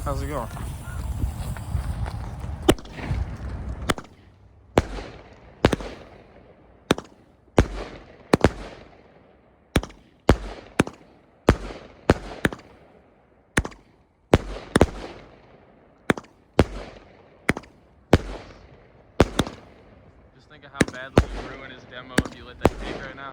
How's it going? Just think of how badly you ruin his demo if you let that take right now.